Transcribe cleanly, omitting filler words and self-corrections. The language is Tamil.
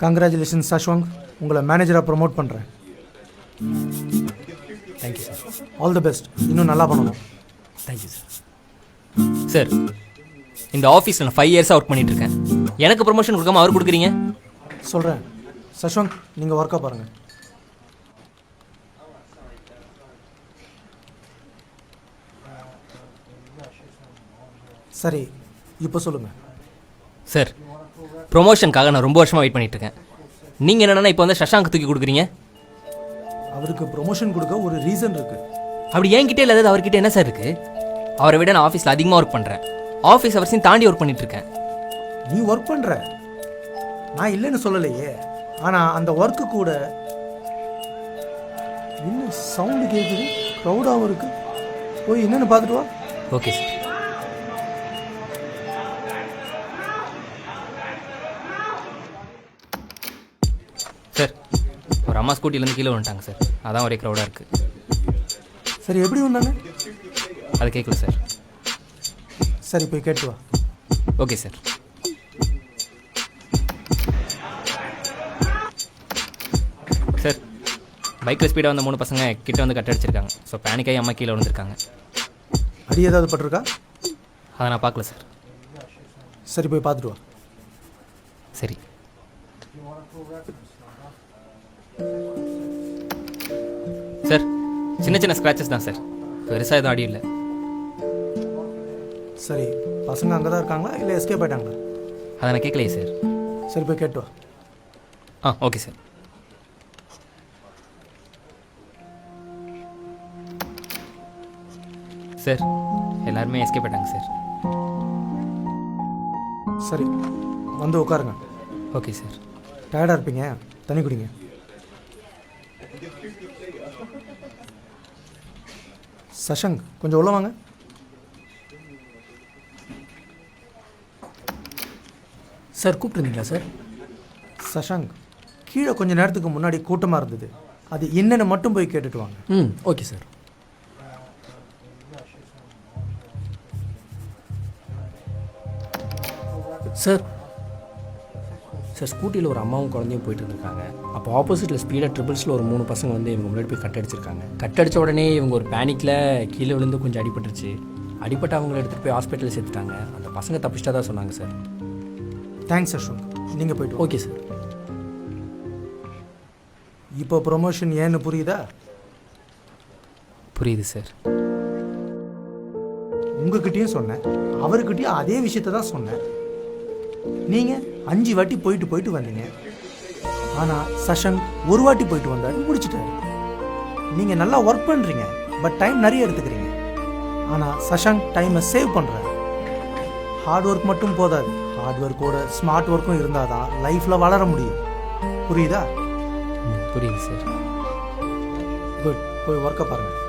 கங்க்ராச்சுலேஷன் சஷ்வங், உங்களை மேனேஜராக ப்ரமோட் பண்ணுறேன். Thank you sir. All the best. இன்னும் நல்லா பண்ணணும். Thank you sir. சார், இந்த ஆஃபீஸில் நான் 5 இயர்ஸாக ஒர்க் பண்ணிகிட்ருக்கேன். எனக்கு ப்ரொமோஷன் கொடுக்காம அவர் கொடுக்குறீங்க? சொல்கிறேன் சஷ்வங், நீங்கள் ஒர்க்காக பாருங்கள். சரி, இப்போ சொல்லுங்கள். சார், ப்ரொமோஷனுக்காக நான் ரொம்ப வருஷமாக வெயிட் பண்ணிகிட்ருக்கேன். நீங்கள் என்னென்னா இப்போ வந்து சஷாங்க் தூக்கி கொடுக்குறீங்க? அவருக்கு ப்ரொமோஷன் கொடுக்க ஒரு ரீசன் இருக்குது. அப்படி என்கிட்ட இல்லாதது அவர்கிட்ட என்ன சார் இருக்குது? அவரை விட நான் ஆஃபீஸில் அதிகமாக ஒர்க் பண்ணுறேன். ஆஃபீஸ் அவர்ஸையும் தாண்டி ஒர்க் பண்ணிகிட்ருக்கேன். நீ ஒர்க் பண்ணுற, நான் இல்லைன்னு சொல்லலையே. ஆனால் அந்த ஒர்க்கு கூட இன்னும் சவுண்டு கேட்குது, க்ரௌடாகவும் இருக்குது. போய் என்னென்னு பார்த்துட்டு வா. Okay sir. சார், ஒரு அம்மா ஸ்கூட்டிலேருந்து கீழே வந்துட்டாங்க சார். அதான் ஒரே க்ரௌடாக இருக்குது. சரி, எப்படி வந்தாங்க? அது கேட்கல சார். சரி, போய் கேட்டு வா. Okay sir. சார், பைக்கில் ஸ்பீடாக வந்த 3 பசங்க கிட்ட வந்து கட் அடிச்சிருக்காங்க. ஸோ பேனிக்காகி அம்மா கீழே விழுந்திருக்காங்க. அடி ஏதாவது பட்டிருக்கா? அதை நான் பார்க்கல சார். சரி, போய் பார்த்துட்டு வா. சரி. சார், சின்ன சின்ன ஸ்க்ராச்சஸ் தான் சார், பெருசாக எதுவும் அடி இல்லை. சரி, பசங்க அங்கே தான் இருக்காங்களா இல்லை எஸ்கேப் ஆயிட்டாங்களா? அதை நான் கேட்கலையே சார். சரி, போய் கேட்டு வா. Okay sir. சார், எல்லாருமே எஸ்கேப் ஆயிட்டாங்க சார். சரி, வந்து உட்காருங்க. Okay sir. டயர்டாக இருப்பீங்க, தண்ணி குடிங்க. சஷங்க், கொஞ்சம் உள்ள வாங்க. Sir, கூப்பிட்டுருந்தீங்களா sir? சஷங்க், கீழே கொஞ்சம் நேரத்துக்கு முன்னாடி கூட்டமாக இருந்தது. அது என்னென்னு மட்டும் போய் கேட்டுட்டு வாங்க. Okay sir. சார், ஸ்கூட்டியில் ஒரு அம்மாவும் குழந்தையும் போயிட்டு இருந்திருக்காங்க. அப்போ ஆப்போசிட்டில் ஸ்பீடாக ட்ரிபிள்ஸில் ஒரு 3 பசங்க வந்து இவங்க முன்னாடி போய் கட் அடிச்சிருக்காங்க. கட் அடித்த உடனே இவங்க ஒரு பேனிக்கில் கீழே விழுந்து கொஞ்சம் அடிபட்டுருச்சு. அடிப்பட்டு அவங்கள எடுத்துகிட்டு போய் ஹாஸ்பிட்டலில் சேர்த்துட்டாங்க. அந்த பசங்க தப்பிச்சிட்டா தான் சொன்னாங்க சார். தேங்க்ஸ் சஷங்க், நீங்கள் போய்ட்டு. Okay sir. இப்போ ப்ரொமோஷன் ஏன்னு புரியுதா? புரியுது சார். உங்ககிட்டயும் சொன்னேன், அவர்கிட்டயும் அதே விஷயத்த தான் சொன்னேன். நீங்கள் 5 வாட்டி போயிட்டு வந்தீங்க. ஆனால் சஷங்க் ஒரு வாட்டி போயிட்டு வந்தார், முடிச்சிட்டாரு. நீங்கள் நல்லா ஒர்க் பண்ணுறீங்க, பட் டைம் நிறைய எடுத்துக்கிறீங்க. ஆனால் சஷங்க் டைமை சேவ் பண்ணுறாரு. ஹார்ட் ஒர்க் மட்டும் போதாது, ஹார்ட் ஒர்க்கோட ஸ்மார்ட் ஒர்க்கும் இருந்தால் தான் லைஃப்பில் வளர முடியும். புரியுதா? புரியுது சார். குட், போய் ஒர்க்கை பாருங்கள்.